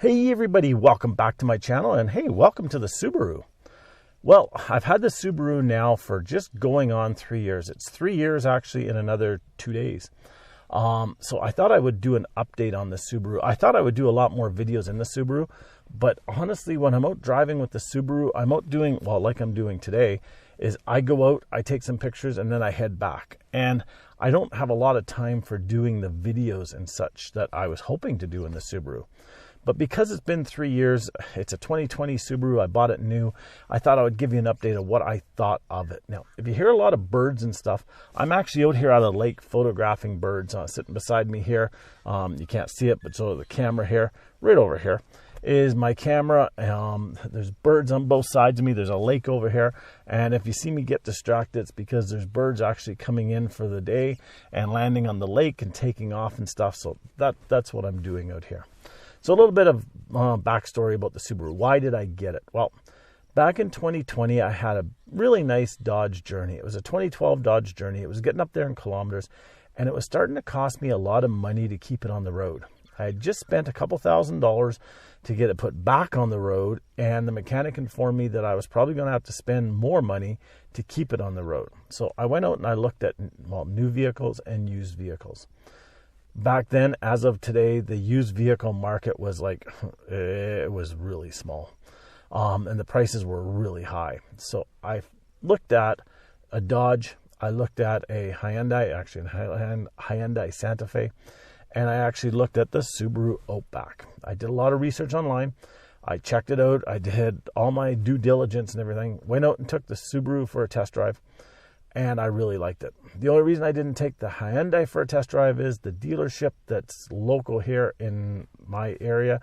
Hey everybody, welcome back to my channel, and hey, welcome to the Subaru. Well, I've had the Subaru now for just going on 3 years. It's 3 years actually in another 2 days. So I thought I would do an update on the Subaru. I thought I would do a lot more videos in the Subaru, but honestly, when I'm out driving with the Subaru, I'm out doing, well, like I'm doing today, is I go out, I take some pictures, and then I head back. And I don't have a lot of time for doing the videos and such that I was hoping to do in the Subaru. But because it's been 3 years, it's a 2020 Subaru, I bought it new, I thought I would give you an update of what I thought of it. Now, if you hear a lot of birds and stuff, I'm actually out here at a lake photographing birds. Sitting beside me here, you can't see it, but so the camera here, right over here, is my camera. There's birds on both sides of me, there's a lake over here, and if you see me get distracted, it's because there's birds actually coming in for the day and landing on the lake and taking off and stuff, so that's what I'm doing out here. So a little bit of backstory about the Subaru. Why did I get it? Well, back in 2020, I had a really nice Dodge Journey. It was a 2012 Dodge Journey. It was getting up there in kilometers, and it was starting to cost me a lot of money to keep it on the road. I had just spent a couple $1,000s to get it put back on the road, and the mechanic informed me that I was probably going to have to spend more money to keep it on the road. So I went out and I looked at, well, new vehicles and used vehicles. Back then, as of today, the used vehicle market was like, it was really small. And the prices were really high. So I looked at a Dodge, I looked at a Hyundai Santa Fe, and I actually looked at the Subaru Outback. I did a lot of research online. I checked it out. I did all my due diligence and everything. Went out and took the Subaru for a test drive, and I really liked it. The only reason I didn't take the Hyundai for a test drive is the dealership that's local here in my area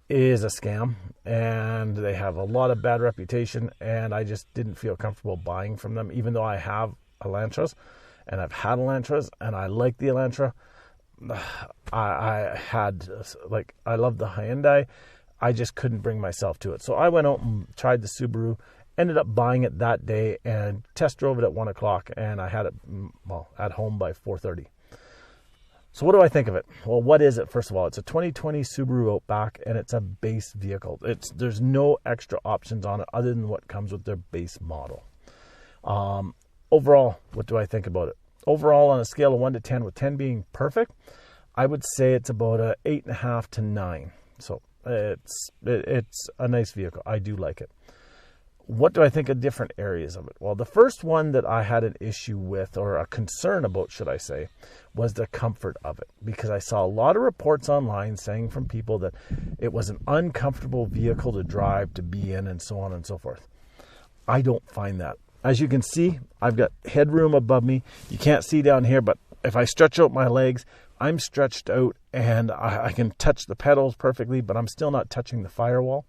is a scam, and they have a lot of bad reputation, and I just didn't feel comfortable buying from them, even though I have Elantras, and I've had Elantras, and I like the Elantra. I love the Hyundai. I just couldn't bring myself to it. So I went out and tried the Subaru, ended up buying it that day and test drove it at 1 o'clock, and I had it, well, at home by 4:30. So what do I think of it? Well, what is it? First of all, it's a 2020 Subaru Outback, and it's a base vehicle. There's no extra options on it other than what comes with their base model. Overall, what do I think about it? Overall, on a scale of 1 to 10, with 10 being perfect, I would say it's about a 8.5 to 9. So it's a nice vehicle. I do like it. What do I think of different areas of it? Well, the first one that I had an issue with, or a concern about, should I say, was the comfort of it. Because I saw a lot of reports online saying from people that it was an uncomfortable vehicle to drive, to be in, and so on and so forth. I don't find that. As you can see, I've got headroom above me. You can't see down here, but if I stretch out my legs, I'm stretched out, and I can touch the pedals perfectly, but I'm still not touching the firewall.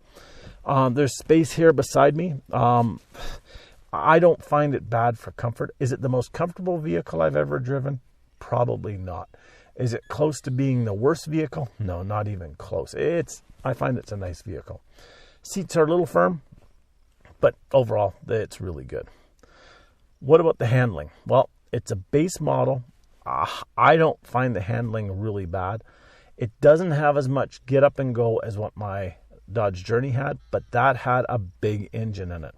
There's space here beside me. I don't find it bad for comfort. Is it the most comfortable vehicle I've ever driven? Probably not. Is it close to being the worst vehicle? No, not even close. I find it's a nice vehicle. Seats are a little firm, but overall, it's really good. What about the handling? Well, it's a base model. I don't find the handling really bad. It doesn't have as much get up and go as what my Dodge Journey had, but that had a big engine in it.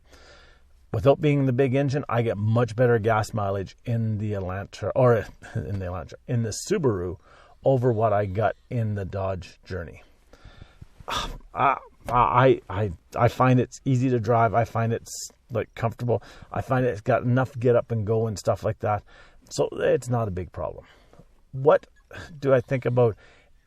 Without being the big engine, I get much better gas mileage in the Elantra, or in the Subaru, over what I got in the Dodge Journey. I find it's easy to drive. I find it's comfortable. I find it's got enough get up and go and stuff like that. So it's not a big problem. What do I think about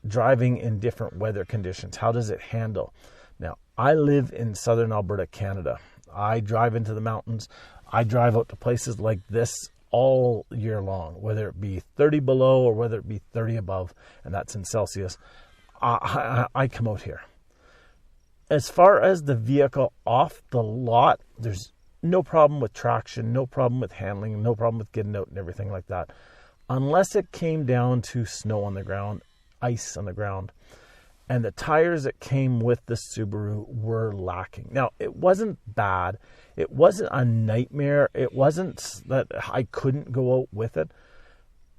driving in different weather conditions? How does it handle? Now, I live in southern Alberta, Canada. I drive into the mountains. I drive out to places like this all year long, whether it be 30 below or whether it be 30 above, and that's in Celsius. I come out here. As far as the vehicle off the lot, there's no problem with traction, no problem with handling, no problem with getting out and everything like that. Unless it came down to snow on the ground, ice on the ground, and the tires that came with the Subaru were lacking. Now, it wasn't bad. It wasn't a nightmare. It wasn't that I couldn't go out with it.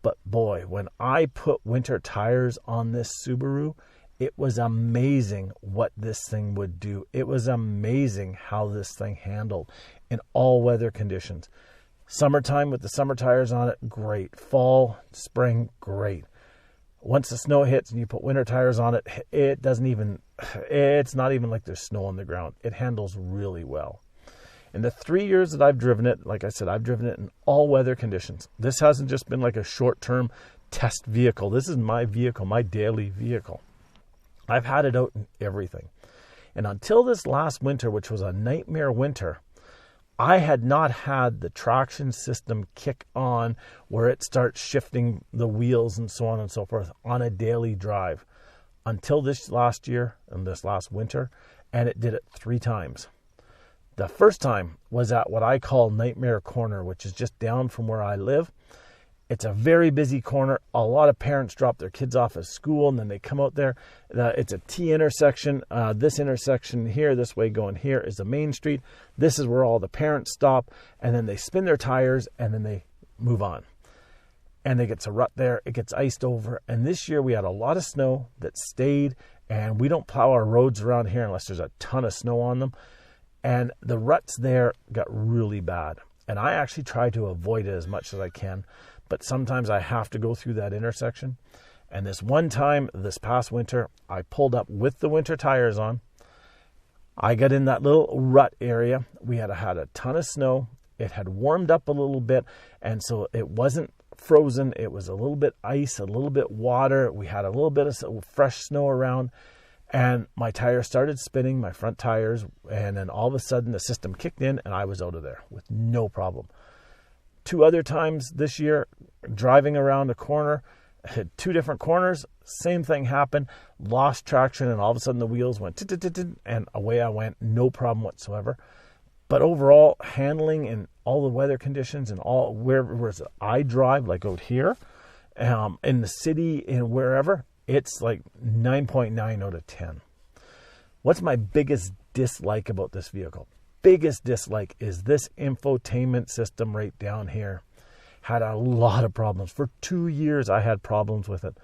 But boy, when I put winter tires on this Subaru, It was amazing what this thing would do. It was amazing how this thing handled in all weather conditions. Summertime with the summer tires on it, great. Fall, spring, great. Once the snow hits and you put winter tires on it, it's not even like there's snow on the ground. It handles really well. In the 3 years that I've driven it, like I said, I've driven it in all weather conditions. This hasn't just been like a short-term test vehicle. This is my vehicle, my daily vehicle. I've had it out in everything. And until this last winter, which was a nightmare winter, I had not had the traction system kick on where it starts shifting the wheels and so on and so forth on a daily drive until this last year and this last winter, and it did it 3 times. The first time was at what I call Nightmare Corner, which is just down from where I live. It's a very busy corner. A lot of parents drop their kids off at school and then they come out there. It's a T intersection. This intersection here, this way going here, is the main street. This is where all the parents stop, and then they spin their tires and then they move on. And it gets a rut there. It gets iced over. And this year we had a lot of snow that stayed, and we don't plow our roads around here unless there's a ton of snow on them. And the ruts there got really bad. And I actually try to avoid it as much as I can. But sometimes I have to go through that intersection. And this one time, this past winter, I pulled up with the winter tires on. I got in that little rut area. We had a ton of snow. It had warmed up a little bit. And so it wasn't frozen. It was a little bit ice, a little bit water. We had a little bit of fresh snow around. And my tires started spinning, my front tires. And then all of a sudden, the system kicked in and I was out of there with no problem. 2 other times this year, driving around a corner, hit 2 different corners, same thing happened, lost traction, and all of a sudden the wheels went and away I went, no problem whatsoever. But overall, handling in all the weather conditions and all wherever I drive, like out here, in the city and wherever, it's like 9.9 out of 10. What's my biggest dislike about this vehicle? Biggest dislike is this infotainment system right down here. Had a lot of problems. For 2 years I had problems with it.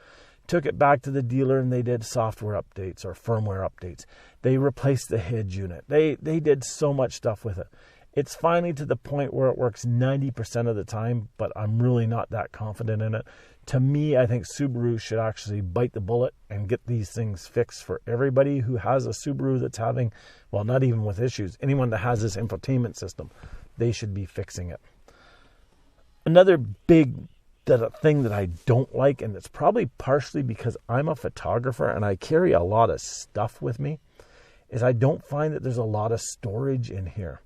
Took it back to the dealer and they did software updates or firmware updates. They replaced the head unit. They did so much stuff with it. It's finally to the point where it works 90% of the time, but I'm really not that confident in it. To me, I think Subaru should actually bite the bullet and get these things fixed for everybody who has a Subaru that's having, well, not even with issues, anyone that has this infotainment system, they should be fixing it. Another big thing that I don't like, and it's probably partially because I'm a photographer and I carry a lot of stuff with me, is I don't find that there's a lot of storage in here.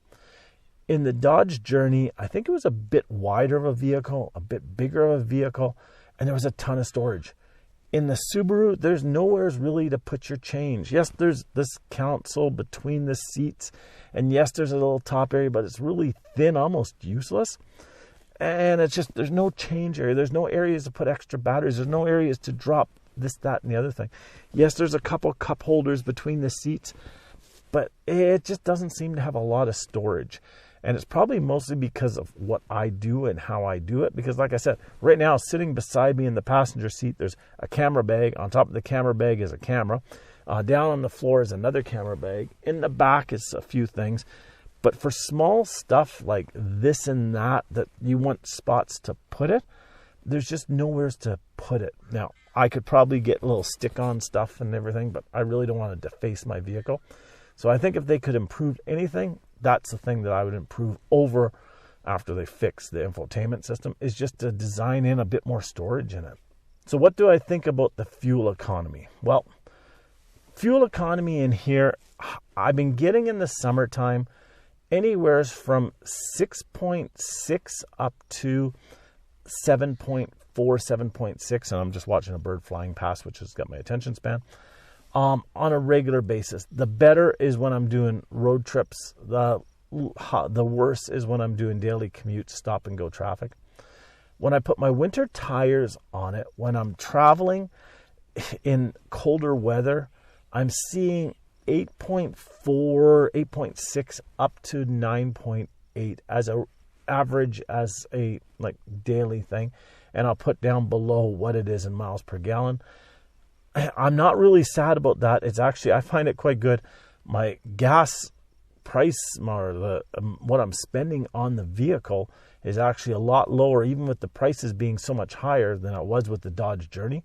In the Dodge Journey, I think it was a bit wider of a vehicle, a bit bigger of a vehicle, and there was a ton of storage. In the Subaru, there's nowhere really to put your change. Yes, there's this console between the seats, and yes, there's a little top area, but it's really thin, almost useless. And it's just, there's no change area. There's no areas to put extra batteries. There's no areas to drop this, that, and the other thing. Yes, there's a couple cup holders between the seats, but it just doesn't seem to have a lot of storage. And it's probably mostly because of what I do and how I do it. Because like I said, right now sitting beside me in the passenger seat, there's a camera bag. On top of the camera bag is a camera. Down on the floor is another camera bag. In the back is a few things. But for small stuff like this and that you want spots to put it, there's just nowhere to put it. Now, I could probably get a little stick-on stuff and everything, but I really don't want to deface my vehicle. So I think if they could improve anything, that's the thing that I would improve over after they fix the infotainment system, is just to design in a bit more storage in it. So what do I think about the fuel economy? Well, fuel economy in here, I've been getting in the summertime anywhere from 6.6 up to 7.4, 7.6, and I'm just watching a bird flying past, which has got my attention span. On a regular basis. The better is when I'm doing road trips. The worse is when I'm doing daily commutes, stop and go traffic. When I put my winter tires on it, when I'm traveling in colder weather, I'm seeing 8.4, 8.6 up to 9.8 as a average, as a like daily thing. And I'll put down below what it is in miles per gallon. I'm not really sad about that. It's actually, I find it quite good. My gas price, or what I'm spending on the vehicle, is actually a lot lower, even with the prices being so much higher than it was with the Dodge Journey.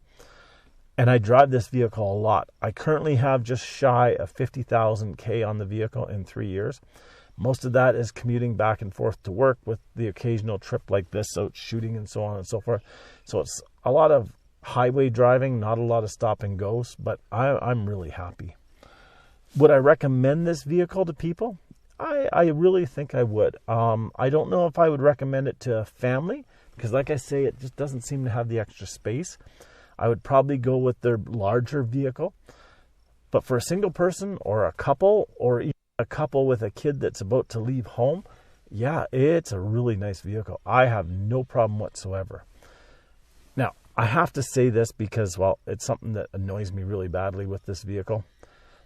And I drive this vehicle a lot. I currently have just shy of 50,000 K on the vehicle in 3 years. Most of that is commuting back and forth to work, with the occasional trip like this out shooting and so on and so forth. So it's a lot of highway driving, not a lot of stop and goes, but I'm really happy. Would I recommend this vehicle to people? I really think I would. I don't know if I would recommend it to a family, because like I say, it just doesn't seem to have the extra space. I would probably go with their larger vehicle. But for a single person or a couple, or even a couple with a kid that's about to leave home, yeah, it's a really nice vehicle. I have no problem whatsoever. Now, I have to say this because, well, it's something that annoys me really badly with this vehicle.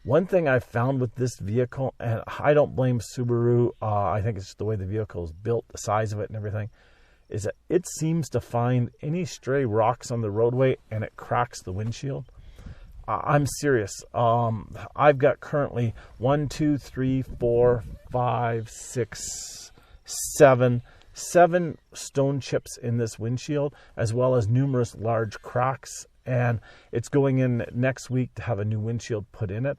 One thing I've found with this vehicle, and I don't blame Subaru, I think it's just the way the vehicle is built, the size of it and everything, is that it seems to find any stray rocks on the roadway and it cracks the windshield. I'm serious. I've got currently 1, 2, 3, 4, 5, 6, 7 stone chips in this windshield, as well as numerous large cracks. And it's going in next week to have a new windshield put in it.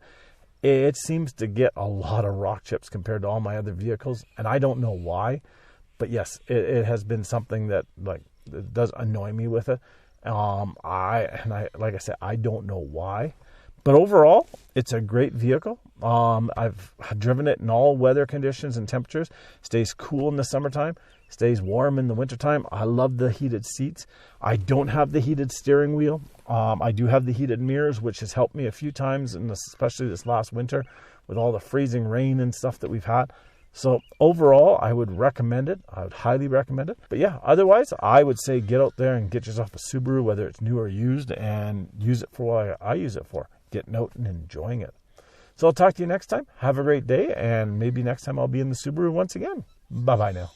It seems to get a lot of rock chips compared to all my other vehicles, and I don't know why. But yes, it has been something that it does annoy me with it. Like I said, I don't know why. But overall, it's a great vehicle. I've driven it in all weather conditions and temperatures. Stays cool in the summertime. Stays warm in the wintertime. I love the heated seats. I don't have the heated steering wheel. I do have the heated mirrors, which has helped me a few times, especially this last winter with all the freezing rain and stuff that we've had. So overall, I would recommend it. I would highly recommend it. But yeah, otherwise, I would say get out there and get yourself a Subaru, whether it's new or used, and use it for what I use it for, getting out and enjoying it. So I'll talk to you next time. Have a great day, and maybe next time I'll be in the Subaru once again. Bye-bye now.